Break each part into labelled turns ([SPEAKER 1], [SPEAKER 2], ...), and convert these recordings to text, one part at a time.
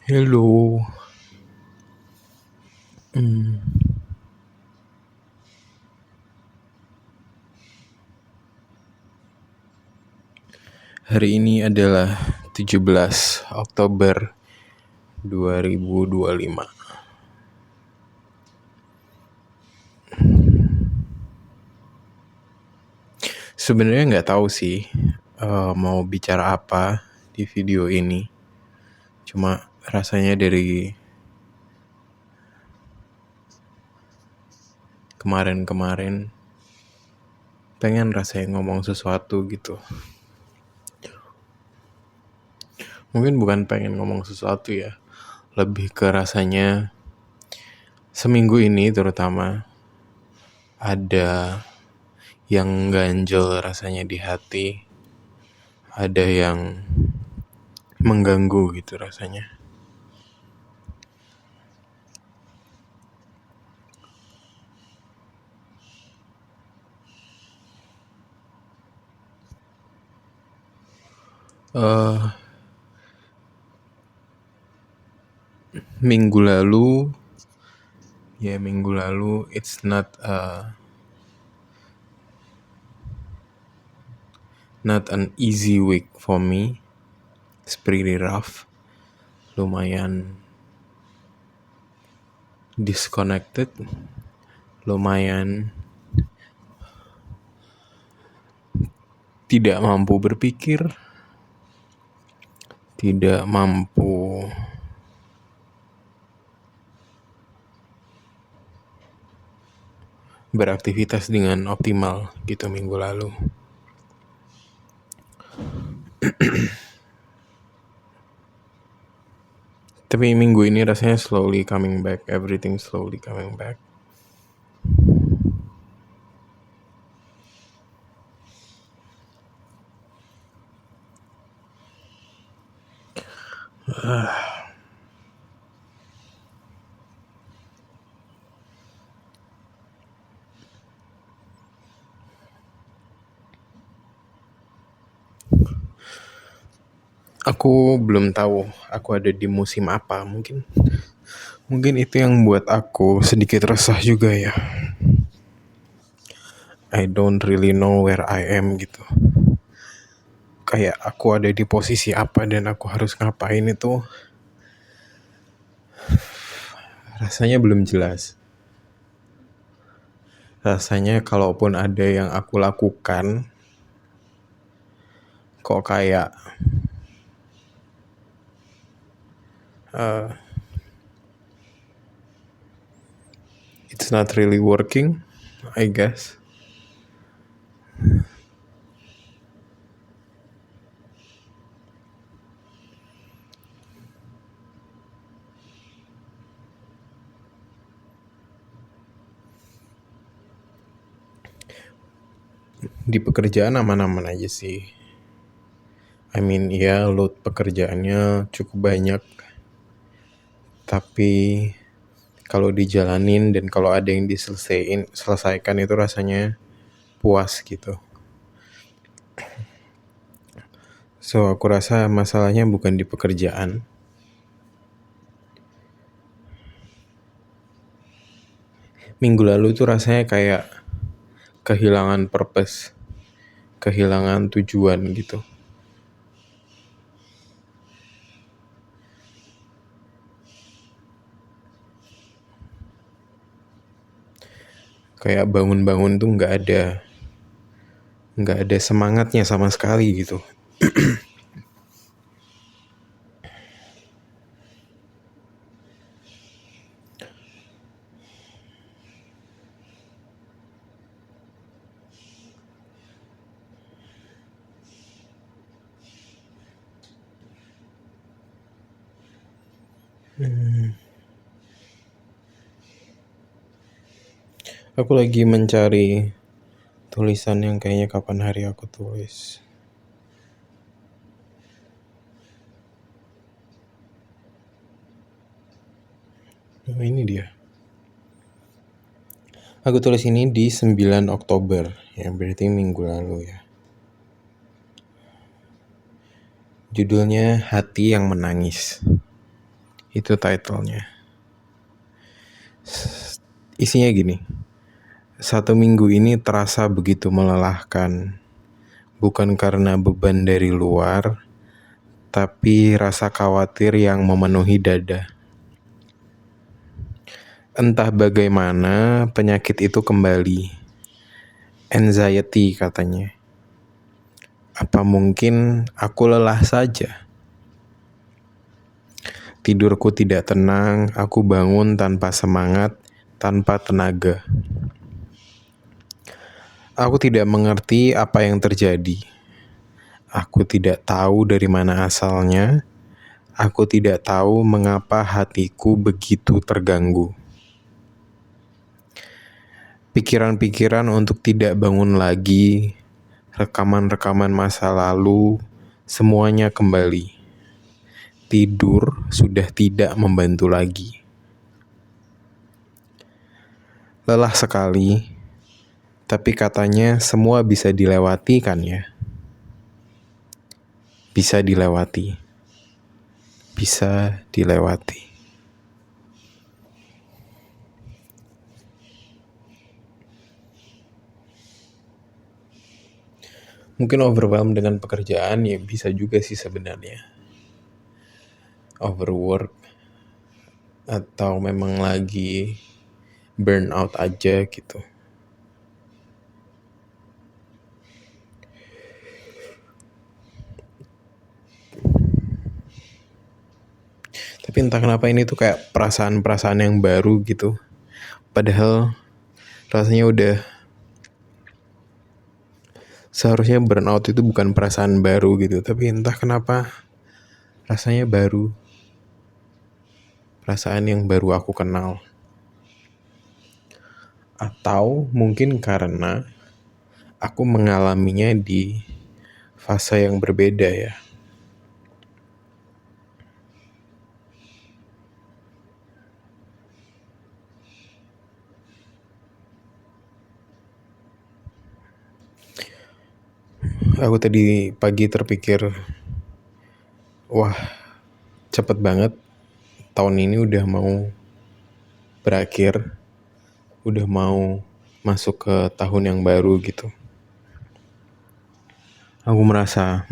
[SPEAKER 1] Hello. Hmm, Hari ini adalah 17 Oktober 2025. Sebenarnya nggak tahu sih mau bicara apa di video ini. Cuma rasanya dari kemarin-kemarin pengen rasanya ngomong sesuatu gitu. Mungkin bukan pengen ngomong sesuatu ya. Lebih ke rasanya seminggu ini terutama ada yang ganjel rasanya di hati. Ada yang mengganggu gitu rasanya. eh Minggu lalu it's not an easy week for me. It's pretty rough, lumayan disconnected, lumayan tidak mampu berpikir, tidak mampu beraktivitas dengan optimal gitu minggu lalu. Tapi minggu ini rasanya slowly coming back, everything slowly coming back. Aku belum tahu aku ada di musim apa. Mungkin itu yang buat aku sedikit resah juga ya. I don't really know where I am gitu. Kayak aku ada di posisi apa dan aku harus ngapain itu rasanya belum jelas. Rasanya kalaupun ada yang aku lakukan kok kayak it's not really working, I guess. Di pekerjaan aman-aman aja sih. I mean ya load pekerjaannya cukup banyak. Tapi kalau dijalanin dan kalau ada yang selesaikan itu rasanya puas gitu. So aku rasa masalahnya bukan di pekerjaan. Minggu lalu tuh rasanya kayak kehilangan purpose, kehilangan tujuan gitu. Kayak bangun-bangun tuh nggak ada semangatnya sama sekali gitu. Aku lagi mencari tulisan yang kayaknya kapan hari aku tulis. Oh, ini dia. Aku tulis ini di 9 Oktober, ya berarti minggu lalu ya. Judulnya Hati yang Menangis. Itu titlenya. Isinya gini. 1 minggu ini terasa begitu melelahkan. Bukan karena beban dari luar, tapi rasa khawatir yang memenuhi dada. Entah bagaimana penyakit itu kembali. Anxiety katanya. Apa mungkin aku lelah saja? Tidurku tidak tenang, aku bangun tanpa semangat, tanpa tenaga. Aku tidak mengerti apa yang terjadi. Aku tidak tahu dari mana asalnya. Aku tidak tahu mengapa hatiku begitu terganggu. Pikiran-pikiran untuk tidak bangun lagi, rekaman-rekaman masa lalu, semuanya kembali. Tidur sudah tidak membantu lagi. Lelah sekali, tapi katanya semua bisa dilewati kan ya? Bisa dilewati. Bisa dilewati. Mungkin overwhelmed dengan pekerjaan ya bisa juga sih sebenarnya. Overwork atau memang lagi burnout aja gitu. Tapi entah kenapa ini tuh kayak perasaan-perasaan yang baru gitu. Padahal rasanya udah seharusnya burnout itu bukan perasaan baru gitu. Tapi entah kenapa rasanya baru. Perasaan yang baru aku kenal. Atau mungkin karena aku mengalaminya di fase yang berbeda ya. Aku tadi pagi terpikir, wah cepet banget tahun ini udah mau berakhir, udah mau masuk ke tahun yang baru gitu. Aku merasa,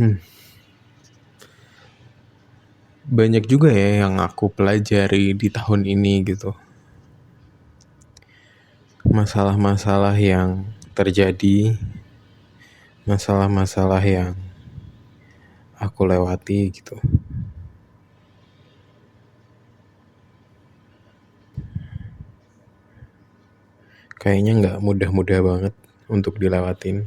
[SPEAKER 1] banyak juga ya yang aku pelajari di tahun ini gitu. Masalah-masalah yang terjadi, masalah-masalah yang aku lewati gitu. Kayaknya nggak mudah-mudah banget untuk dilewatin.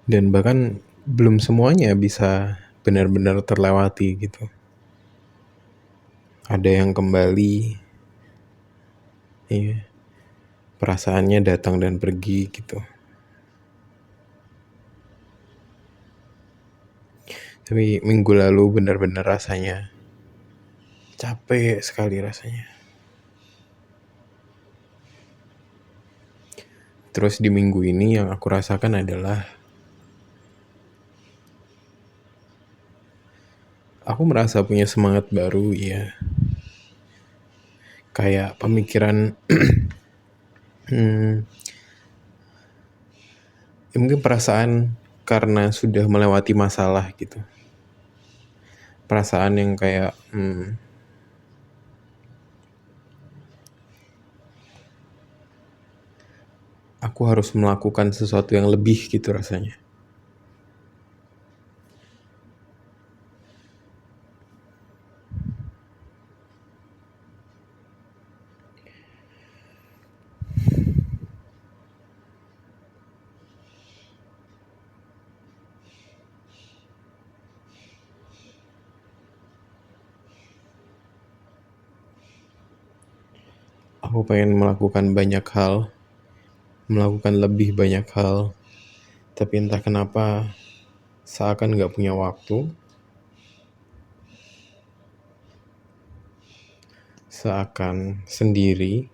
[SPEAKER 1] Dan bahkan belum semuanya bisa benar-benar terlewati gitu. Ada yang kembali, iya, perasaannya datang dan pergi gitu. Tapi minggu lalu benar-benar rasanya capek sekali rasanya. Terus di minggu ini yang aku rasakan adalah aku merasa punya semangat baru ya. Kayak pemikiran ya mungkin perasaan karena sudah melewati masalah gitu. Perasaan yang kayak aku harus melakukan sesuatu yang lebih gitu rasanya. Aku pengen melakukan banyak hal, melakukan lebih banyak hal, tapi entah kenapa seakan gak punya waktu, seakan sendiri,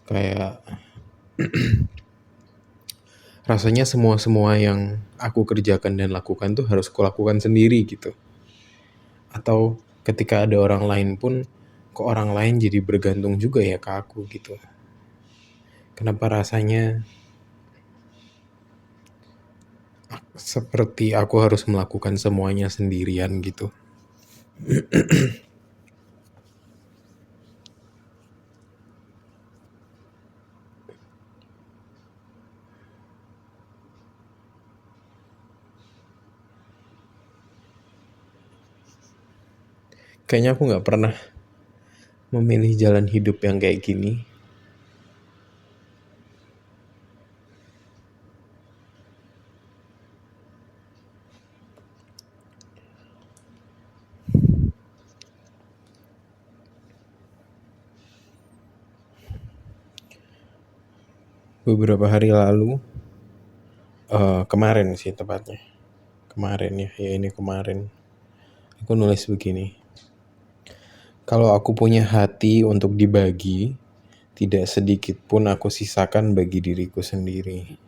[SPEAKER 1] kayak Rasanya semua yang aku kerjakan dan lakukan tuh harus kulakukan sendiri gitu. Atau ketika ada orang lain pun, kok orang lain jadi bergantung juga ya ke aku gitu. Kenapa rasanya seperti aku harus melakukan semuanya sendirian gitu. Kayaknya aku gak pernah memilih jalan hidup yang kayak gini. Beberapa hari lalu, kemarin sih tepatnya. Kemarin ya ini kemarin. Aku nulis begini. Kalau aku punya hati untuk dibagi, tidak sedikit pun aku sisakan bagi diriku sendiri.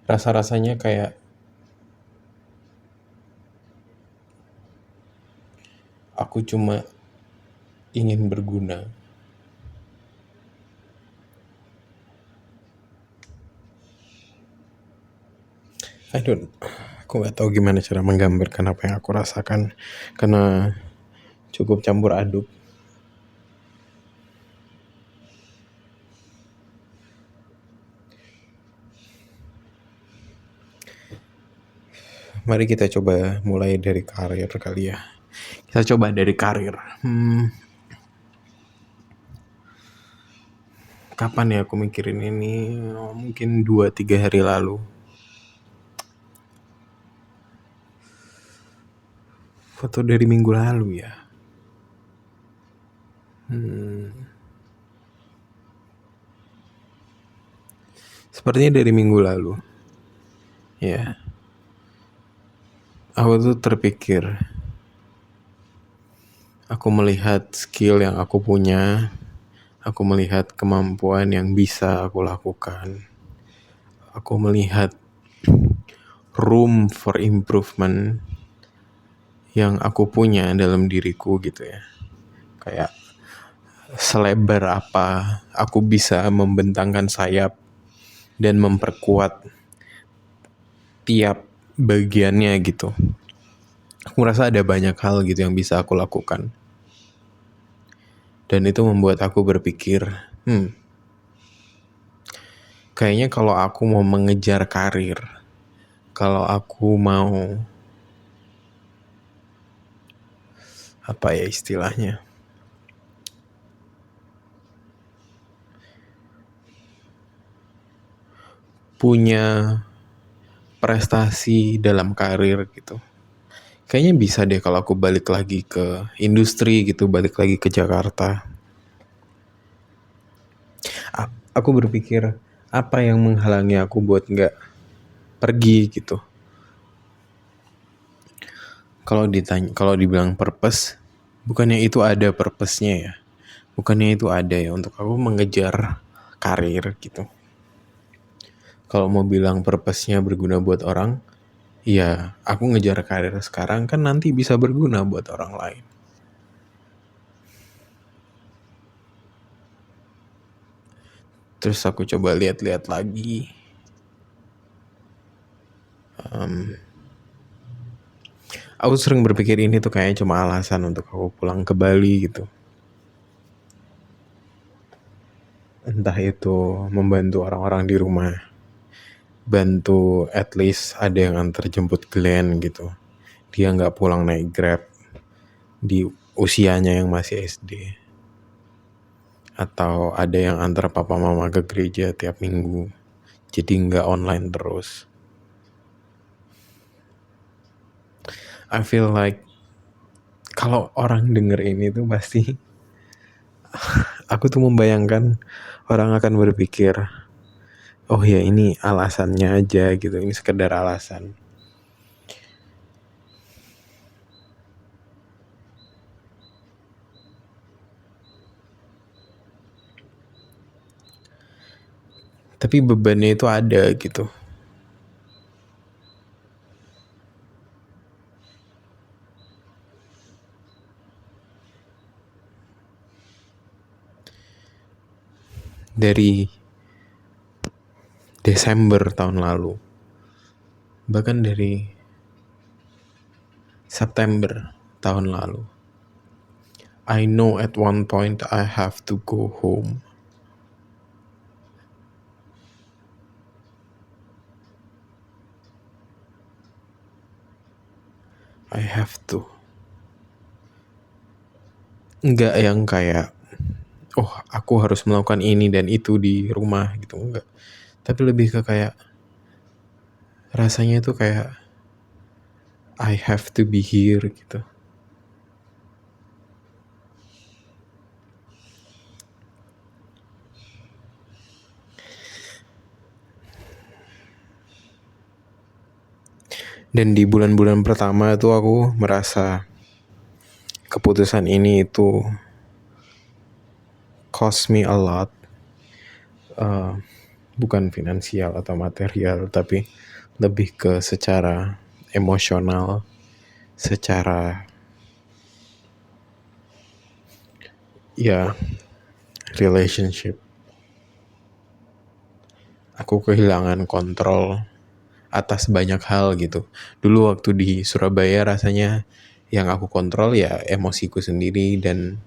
[SPEAKER 1] Rasa-rasanya kayak aku cuma ingin berguna. Aku gak tahu gimana cara menggambarkan apa yang aku rasakan karena cukup campur aduk. Mari kita coba mulai dari karir kali ya. Kita coba dari karir. Kapan ya aku mikirin ini? Mungkin 2-3 hari lalu. Foto dari minggu lalu ya. Sepertinya dari minggu lalu. Ya. Aku tuh terpikir. Aku melihat skill yang aku punya. Aku melihat kemampuan yang bisa aku lakukan. Aku melihat room for improvement yang aku punya dalam diriku gitu ya. Kayak selebar apa aku bisa membentangkan sayap dan memperkuat tiap bagiannya gitu. Aku merasa ada banyak hal gitu yang bisa aku lakukan. Dan itu membuat aku berpikir, kayaknya kalau aku mau mengejar karir, kalau aku mau apa ya istilahnya, punya prestasi dalam karir gitu. Kayaknya bisa deh kalau aku balik lagi ke industri gitu, balik lagi ke Jakarta. Aku berpikir apa yang menghalangi aku buat nggak pergi gitu. Kalau dibilang purpose, bukannya itu ada purpose-nya ya? Bukannya itu ada ya untuk aku mengejar karir gitu. Kalau mau bilang purpose-nya berguna buat orang, ya aku ngejar karir sekarang kan nanti bisa berguna buat orang lain. Terus aku coba lihat-lihat lagi. Aku sering berpikir ini tuh kayaknya cuma alasan untuk aku pulang ke Bali gitu. Entah itu membantu orang-orang di rumah, bantu at least ada yang antar jemput Glenn gitu. Dia nggak pulang naik Grab di usianya yang masih SD. Atau ada yang antar papa mama ke gereja tiap minggu, jadi nggak online terus. I feel like kalau orang denger ini tuh pasti aku tuh membayangkan orang akan berpikir, oh ya ini alasannya aja gitu, ini sekedar alasan. Tapi bebannya itu ada gitu. Dari Desember tahun lalu, bahkan dari September tahun lalu, I know at one point I have to go home. I have to. Enggak yang kayak, oh aku harus melakukan ini dan itu di rumah gitu, enggak. Tapi lebih ke kayak, rasanya itu kayak, I have to be here gitu. Dan di bulan-bulan pertama itu aku merasa keputusan ini itu cost me a lot. Bukan finansial atau material, tapi lebih ke secara emosional, secara ya relationship. Aku kehilangan kontrol atas banyak hal gitu. Dulu waktu di Surabaya rasanya yang aku kontrol ya emosiku sendiri, dan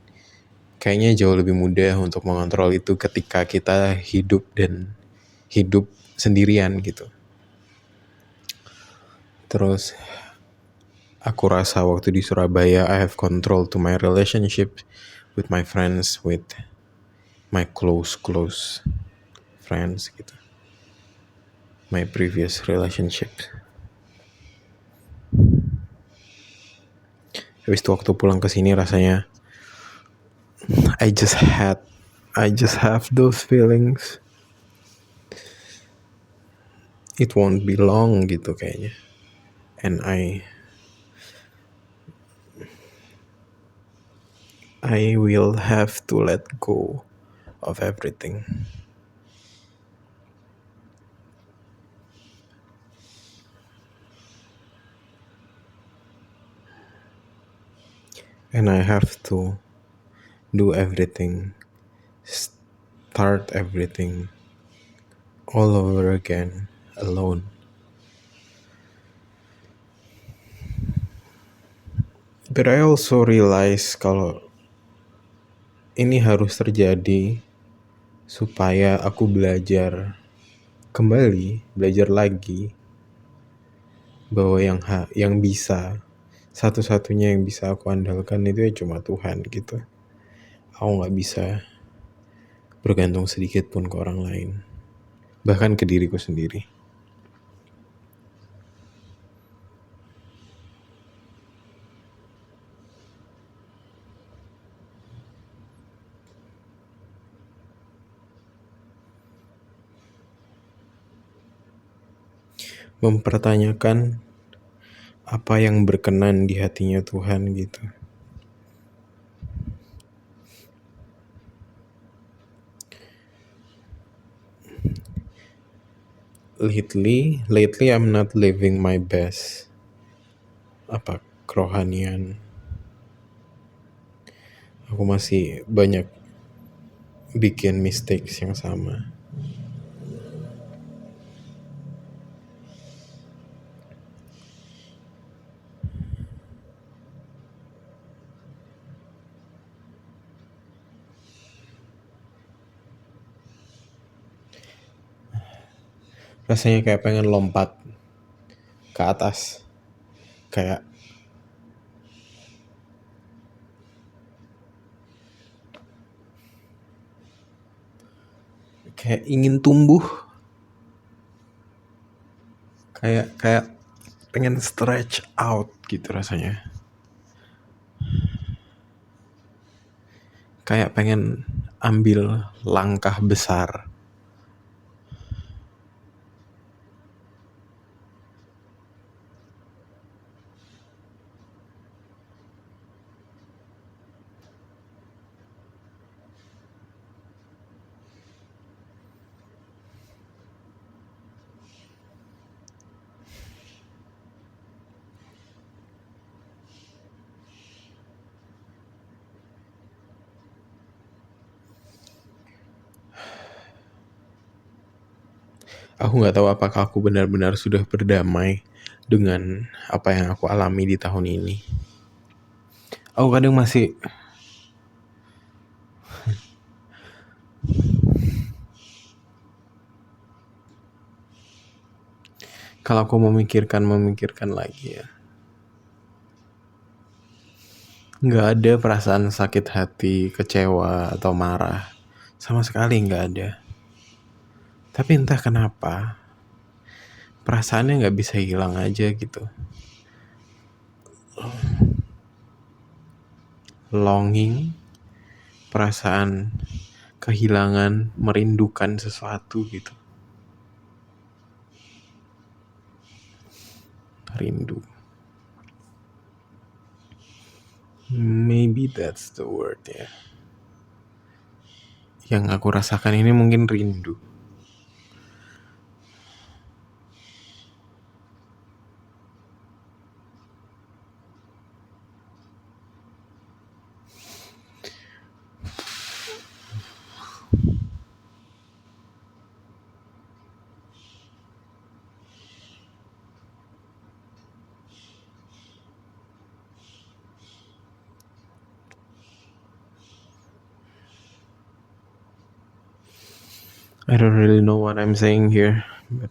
[SPEAKER 1] kayaknya jauh lebih mudah untuk mengontrol itu ketika kita hidup sendirian gitu. Terus aku rasa waktu di Surabaya I have control to my relationship with my friends, with my close friends gitu. My previous relationship. Habis itu waktu pulang ke sini rasanya I just have those feelings. It won't be long gitu kayaknya. And I will have to let go of everything. And I have to do everything, start everything all over again, alone. But I also realize kalau ini harus terjadi supaya aku belajar lagi bahwa yang bisa, satu-satunya yang bisa aku andalkan itu ya cuma Tuhan gitu. Aku nggak bisa bergantung sedikit pun ke orang lain, bahkan ke diriku sendiri. Mempertanyakan apa yang berkenan di hatinya Tuhan gitu. Lately I'm not living my best kerohanian. Aku masih banyak bikin mistakes yang sama. Rasanya kayak pengen lompat ke atas, kayak ingin tumbuh, kayak pengen stretch out gitu rasanya, kayak pengen ambil langkah besar. Aku nggak tahu apakah aku benar-benar sudah berdamai dengan apa yang aku alami di tahun ini. Aku kadang masih kalau aku memikirkan lagi ya, nggak ada perasaan sakit hati, kecewa atau marah, sama sekali nggak ada. Tapi entah kenapa perasaannya nggak bisa hilang aja gitu. Longing, perasaan kehilangan, merindukan sesuatu gitu. Rindu. Maybe that's the word ya. Yang aku rasakan ini mungkin rindu. I don't really know what I'm saying here, but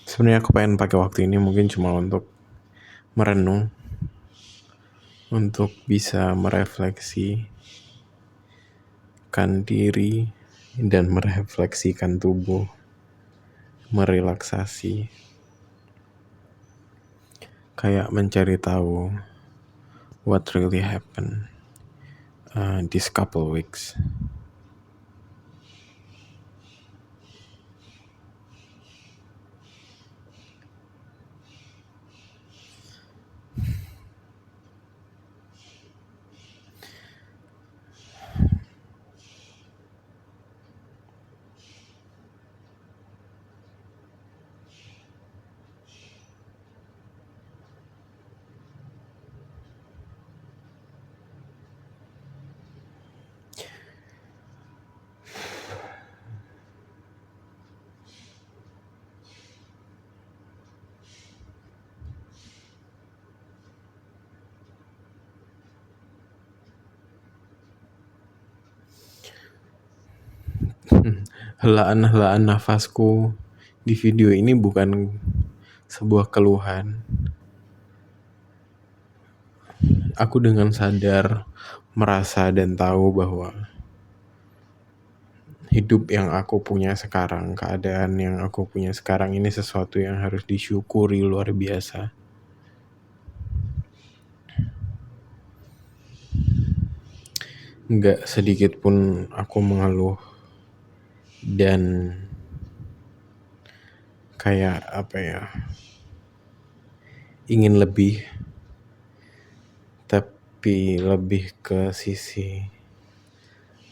[SPEAKER 1] sebenarnya aku pengen pakai waktu ini mungkin cuma untuk merenung, untuk bisa merefleksikan diri dan merefleksikan tubuh, merelaksasi, kayak mencari tahu what really happened this couple weeks. Helaan-helaan nafasku di video ini bukan sebuah keluhan. Aku dengan sadar merasa dan tahu bahwa hidup yang aku punya sekarang, keadaan yang aku punya sekarang ini sesuatu yang harus disyukuri luar biasa. Nggak sedikit pun aku mengeluh dan kayak apa ya, ingin lebih, tapi lebih ke sisi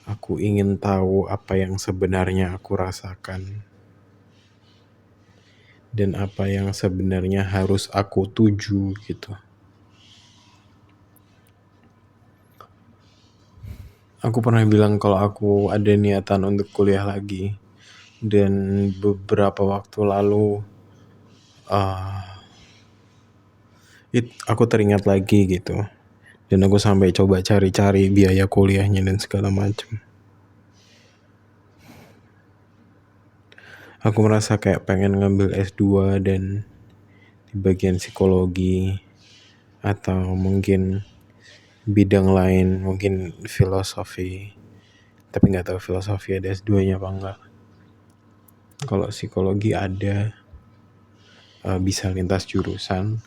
[SPEAKER 1] aku ingin tahu apa yang sebenarnya aku rasakan dan apa yang sebenarnya harus aku tuju gitu. Aku pernah bilang kalau aku ada niatan untuk kuliah lagi, dan beberapa waktu lalu aku teringat lagi gitu, dan aku sampai coba cari-cari biaya kuliahnya dan segala macam. Aku merasa kayak pengen ngambil S2 dan di bagian psikologi atau mungkin bidang lain, mungkin filosofi, tapi nggak tahu filosofi ada S2-nya apa enggak. Kalau psikologi ada, bisa lintas jurusan,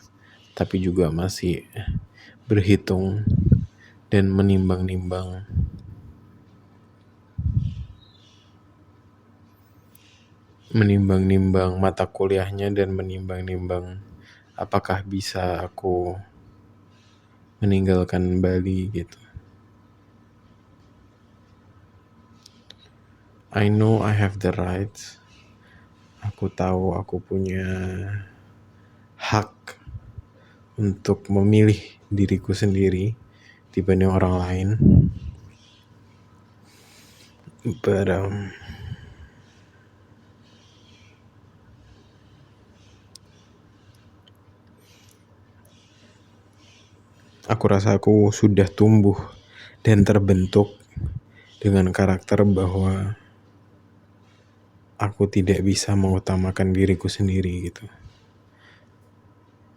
[SPEAKER 1] tapi juga masih berhitung dan menimbang-nimbang mata kuliahnya dan menimbang-nimbang apakah bisa aku meninggalkan Bali gitu. I know I have the rights. Aku tahu aku punya hak untuk memilih diriku sendiri dibanding orang lain. But aku rasa aku sudah tumbuh dan terbentuk dengan karakter bahwa aku tidak bisa mengutamakan diriku sendiri gitu.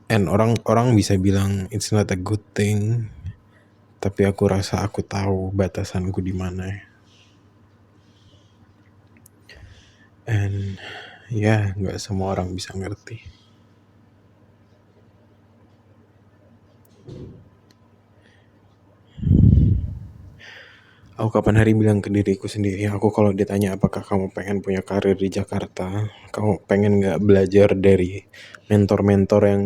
[SPEAKER 1] And orang bisa bilang it's not a good thing, tapi aku rasa aku tahu batasanku di mana. And ya, nggak semua orang bisa ngerti. Aku kapan hari bilang ke diriku sendiri, aku kalau ditanya apakah kamu pengen punya karir di Jakarta, kamu pengen nggak belajar dari mentor-mentor yang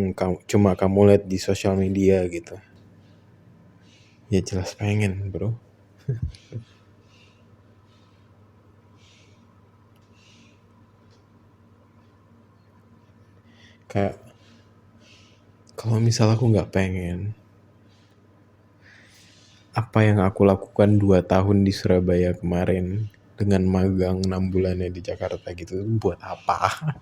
[SPEAKER 1] cuma kamu lihat di sosial media gitu? Ya jelas pengen, bro. Kayak kalau misal aku nggak pengen, apa yang aku lakukan 2 tahun di Surabaya kemarin dengan magang 6 bulannya di Jakarta gitu, buat apa?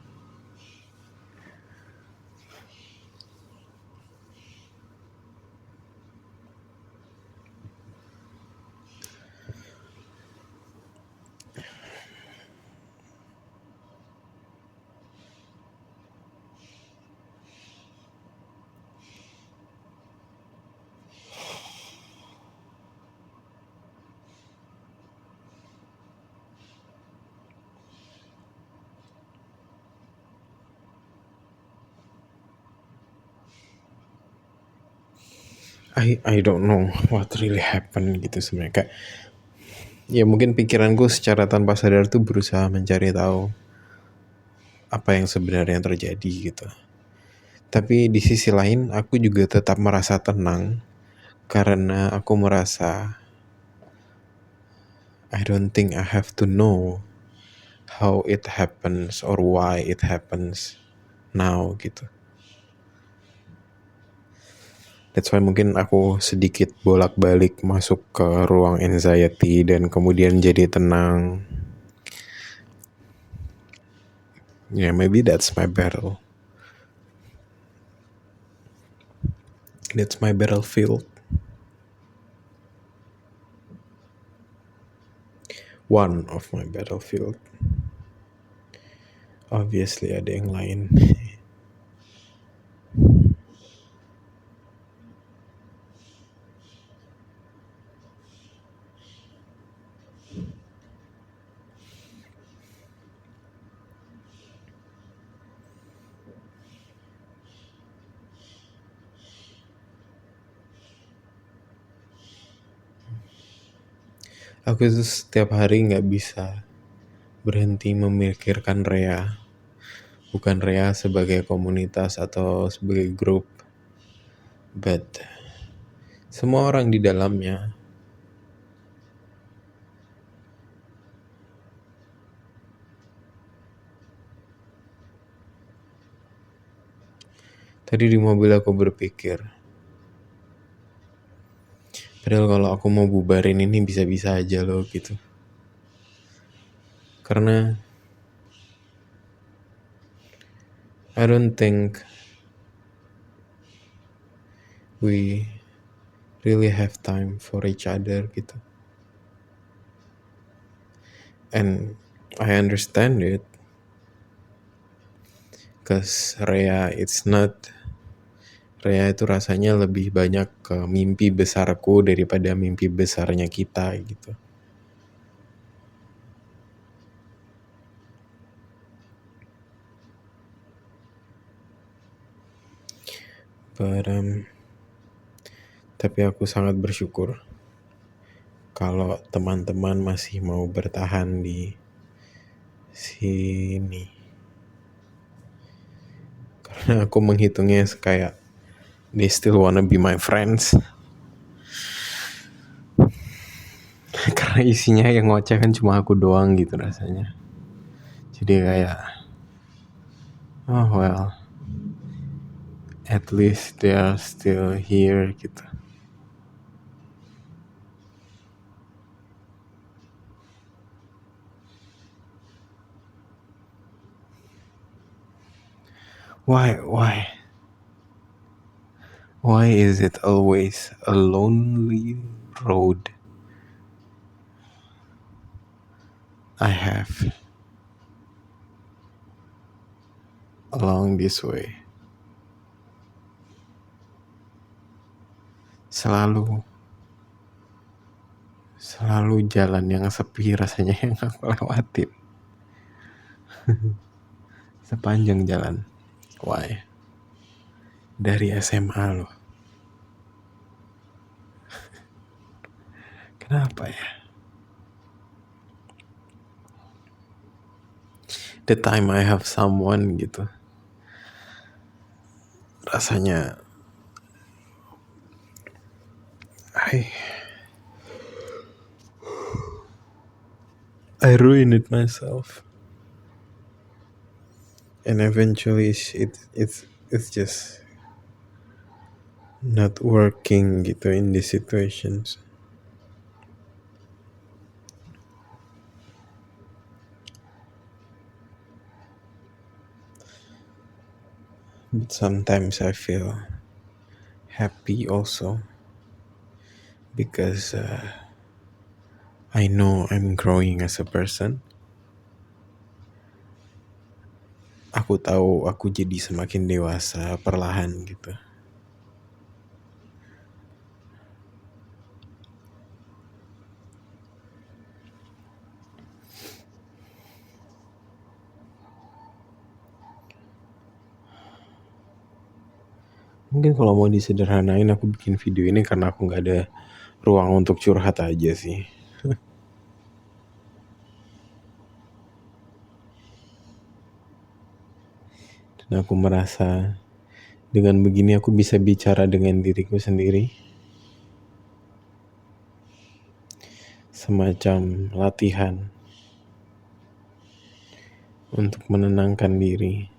[SPEAKER 1] I don't know what really happened gitu sebenarnya. Kayak ya mungkin pikiranku secara tanpa sadar tuh berusaha mencari tahu apa yang sebenarnya terjadi gitu. Tapi di sisi lain aku juga tetap merasa tenang karena aku merasa I don't think I have to know how it happens or why it happens now gitu. That's why mungkin aku sedikit bolak-balik masuk ke ruang anxiety dan kemudian jadi tenang. Yeah, maybe that's my battle. That's my battlefield. One of my battlefield. Obviously ada yang lain. Aku tuh setiap hari gak bisa berhenti memikirkan Rea. Bukan Rea sebagai komunitas atau sebagai grup, but semua orang di dalamnya. Tadi di mobil aku berpikir, padahal kalau aku mau bubarin ini bisa-bisa aja loh gitu. Karena I don't think we really have time for each other gitu. And I understand it. Cause Rea itu rasanya lebih banyak ke mimpi besarku daripada mimpi besarnya kita gitu. But, tapi aku sangat bersyukur kalau teman-teman masih mau bertahan di sini. Karena aku menghitungnya kayak they still wanna be my friends. Karena isinya yang ngoceh kan cuma aku doang gitu rasanya. Jadi kayak oh well, At least they are still here gitu. Why is it always a lonely road I have along this way? Selalu jalan yang sepi rasanya yang aku lewatin sepanjang jalan. Why? Dari SMA loh. Kenapa ya? The time I have someone gitu, rasanya I ruin it myself, and eventually it's just not working gitu in these situations. But sometimes I feel happy also because I know I'm growing as a person. Aku tahu aku jadi semakin dewasa perlahan gitu. Mungkin kalau mau disederhanain aku bikin video ini karena aku gak ada ruang untuk curhat aja sih. Dan aku merasa dengan begini aku bisa bicara dengan diriku sendiri. Semacam latihan untuk menenangkan diri.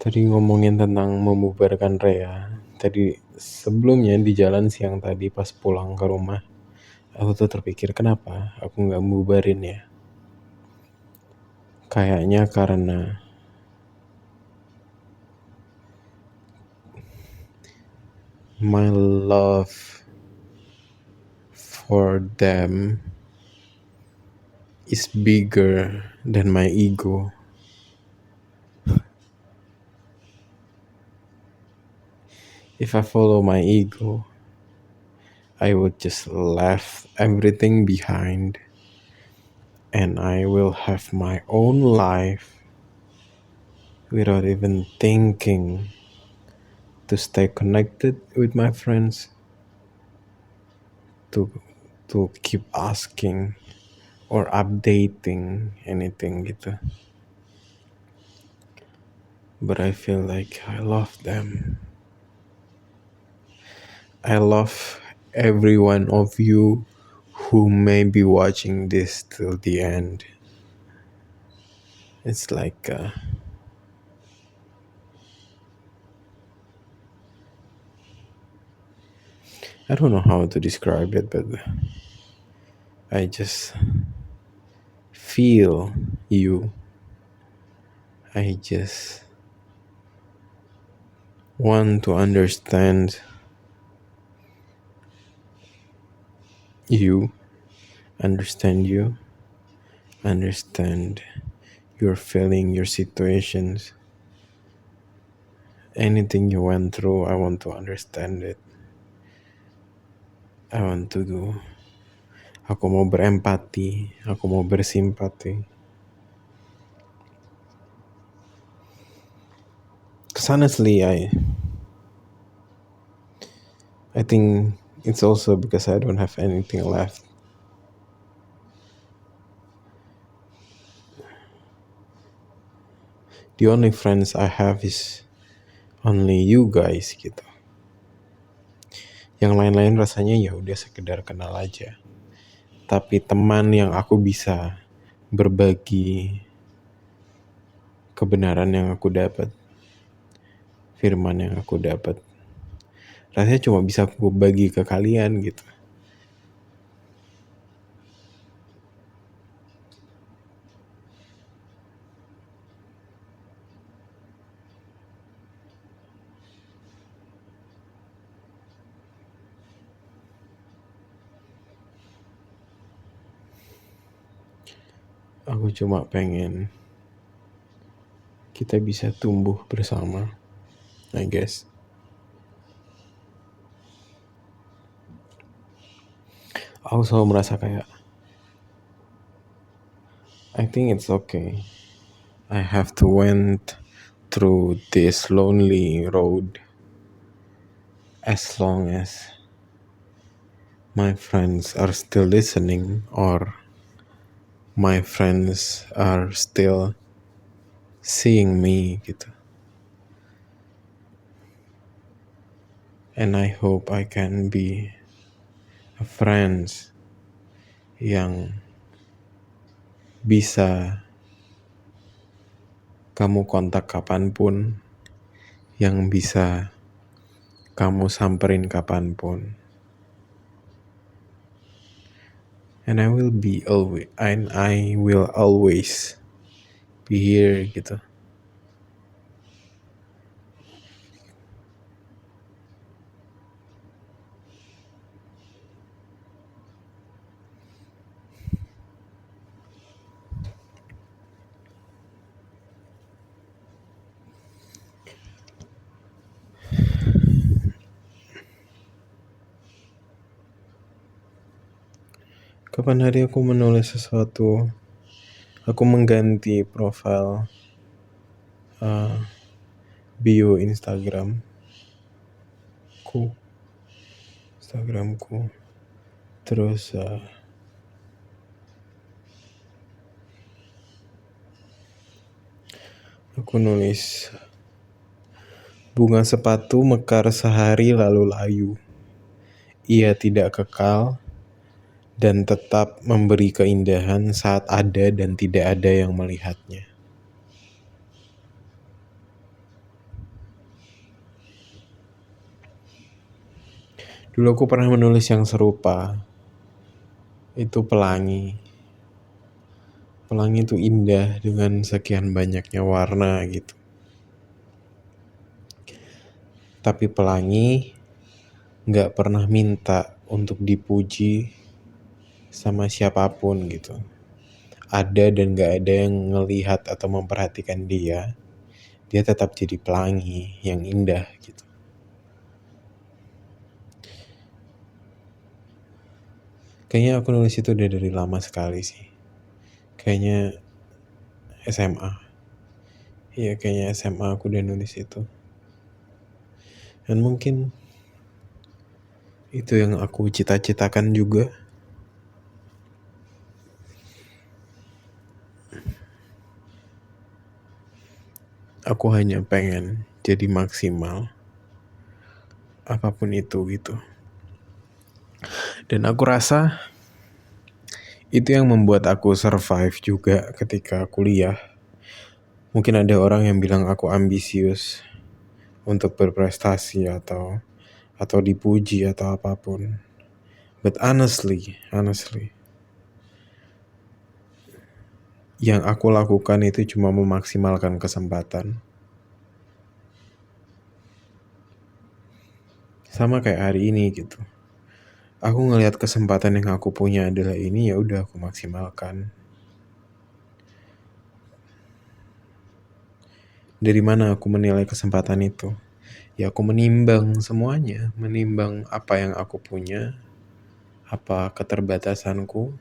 [SPEAKER 1] Tadi ngomongin tentang membubarkan Rea. Tadi sebelumnya di jalan siang tadi pas pulang ke rumah, aku tuh terpikir kenapa aku gak membubarin ya. Kayaknya karena my love for them is bigger than my ego. If I follow my ego, I would just leave everything behind and I will have my own life without even thinking to stay connected with my friends, to keep asking or updating anything gitu. But I feel like I love them. I love every one of you who may be watching this till the end. It's like I don't know how to describe it, but I just feel you. I just want to understand you, understand your feeling, your situations, anything you went through. I want to understand it. I want to do. Aku mau berempati, aku mau bersimpati. Cause honestly, I think it's also because I don't have anything left. The only friends I have is only you guys gitu. Yang lain-lain rasanya ya udah sekedar kenal aja. Tapi teman yang aku bisa berbagi kebenaran yang aku dapat, firman yang aku dapat, rasanya cuma bisa aku bagi ke kalian gitu. Aku cuma pengen kita bisa tumbuh bersama, I guess. Aku selalu merasa kayak I think it's okay. I have to went through this lonely road as long as my friends are still listening or my friends are still seeing me gitu. And I hope I can be a friends yang bisa kamu kontak kapanpun, yang bisa kamu samperin kapanpun. And I will always be here gitu. Kapan hari aku menulis sesuatu, aku mengganti profil bio Instagramku, terus aku nulis bunga sepatu mekar sehari lalu layu, ia tidak kekal dan tetap memberi keindahan saat ada dan tidak ada yang melihatnya. Dulu aku pernah menulis yang serupa. Itu pelangi. Pelangi itu indah dengan sekian banyaknya warna gitu. Tapi pelangi gak pernah minta untuk dipuji sama siapapun gitu. Ada dan gak ada yang ngelihat atau memperhatikan dia tetap jadi pelangi yang indah gitu. Kayaknya aku nulis itu udah dari lama sekali sih. Kayaknya SMA. Iya, kayaknya SMA aku udah nulis itu. Dan mungkin itu yang aku cita-citakan juga. Aku hanya pengen jadi maksimal apapun itu gitu. Dan aku rasa itu yang membuat aku survive juga ketika kuliah. Mungkin ada orang yang bilang aku ambisius untuk berprestasi atau dipuji atau apapun. But honestly, yang aku lakukan itu cuma memaksimalkan kesempatan. Sama kayak hari ini gitu. Aku ngelihat kesempatan yang aku punya adalah ini, ya udah aku maksimalkan. Dari mana aku menilai kesempatan itu? Ya aku menimbang semuanya, menimbang apa yang aku punya, apa keterbatasanku.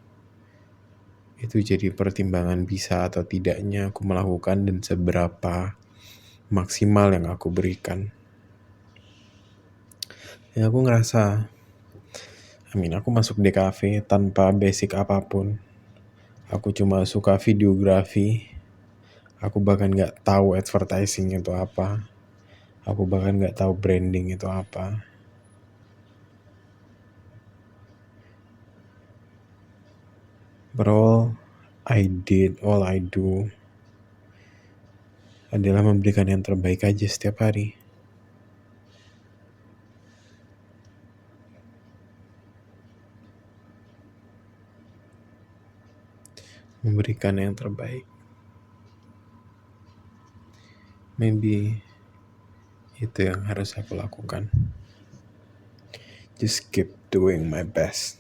[SPEAKER 1] Itu jadi pertimbangan bisa atau tidaknya aku melakukan dan seberapa maksimal yang aku berikan. Ya aku ngerasa aku masuk DKV tanpa basic apapun. Aku cuma suka videografi. Aku bahkan gak tahu advertising itu apa. Aku bahkan gak tahu branding itu apa. But all I do adalah memberikan yang terbaik aja setiap hari. Memberikan yang terbaik. Maybe itu yang harus aku lakukan. Just keep doing my best.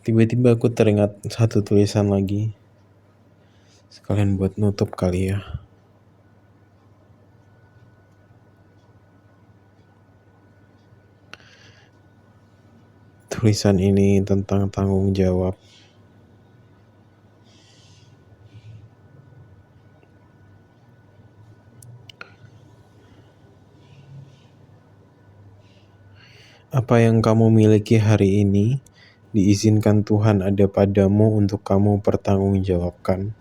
[SPEAKER 1] Tiba-tiba aku teringat satu tulisan lagi. Sekalian buat nutup kali ya. Tulisan ini tentang tanggung jawab. Apa yang kamu miliki hari ini diizinkan Tuhan ada padamu untuk kamu pertanggungjawabkan.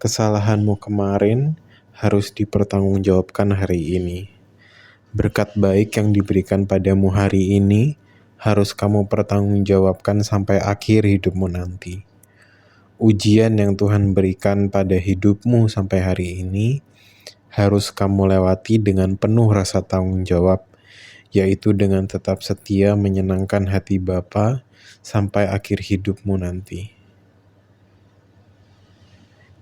[SPEAKER 1] Kesalahanmu kemarin harus dipertanggungjawabkan hari ini. Berkat baik yang diberikan padamu hari ini harus kamu pertanggungjawabkan sampai akhir hidupmu nanti. Ujian yang Tuhan berikan pada hidupmu sampai hari ini harus kamu lewati dengan penuh rasa tanggung jawab, yaitu dengan tetap setia menyenangkan hati Bapa sampai akhir hidupmu nanti.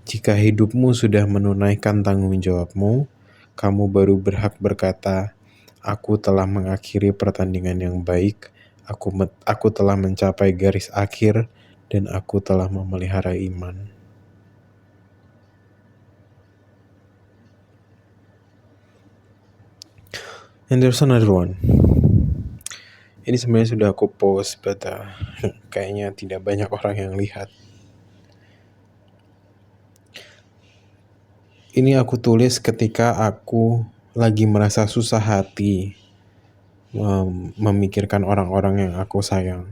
[SPEAKER 1] Jika hidupmu sudah menunaikan tanggung jawabmu, kamu baru berhak berkata, "Aku telah mengakhiri pertandingan yang baik, aku telah mencapai garis akhir, dan aku telah memelihara iman." And there's another one. Ini sebenarnya sudah aku post, but kayaknya tidak banyak orang yang lihat. Ini aku tulis ketika aku lagi merasa susah hati memikirkan orang-orang yang aku sayang.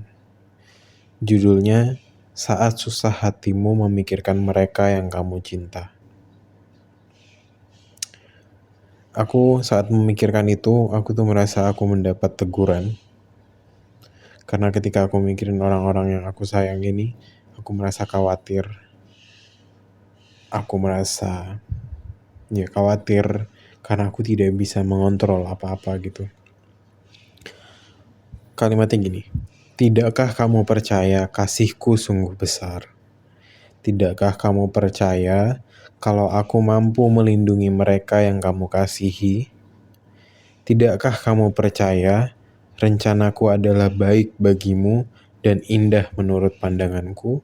[SPEAKER 1] Judulnya, Saat Susah Hatimu Memikirkan Mereka Yang Kamu Cinta. Aku saat memikirkan itu, aku tuh merasa aku mendapat teguran. Karena ketika aku mikirin orang-orang yang aku sayang ini, aku merasa khawatir. Aku merasa khawatir karena aku tidak bisa mengontrol apa-apa gitu. Kalimatnya gini, tidakkah kamu percaya kasihku sungguh besar? Tidakkah kamu percaya kalau aku mampu melindungi mereka yang kamu kasihi? Tidakkah kamu percaya rencanaku adalah baik bagimu dan indah menurut pandanganku?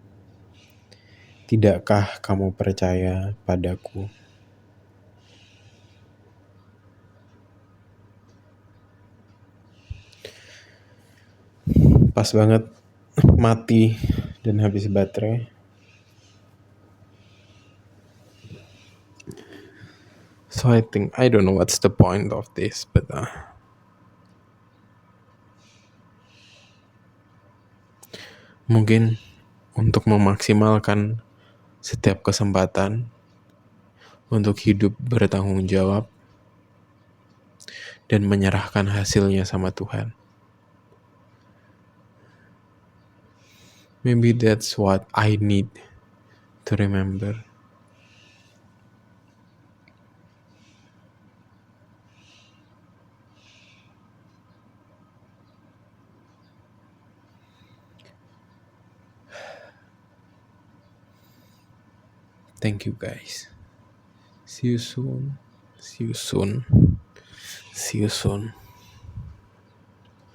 [SPEAKER 1] Tidakkah kamu percaya padaku? Pas banget mati dan habis baterai. So I don't know what's the point of this, but mungkin untuk memaksimalkan setiap kesempatan untuk hidup bertanggung jawab dan menyerahkan hasilnya sama Tuhan. Maybe that's what I need to remember. Thank you guys. See you soon. See you soon. See you soon.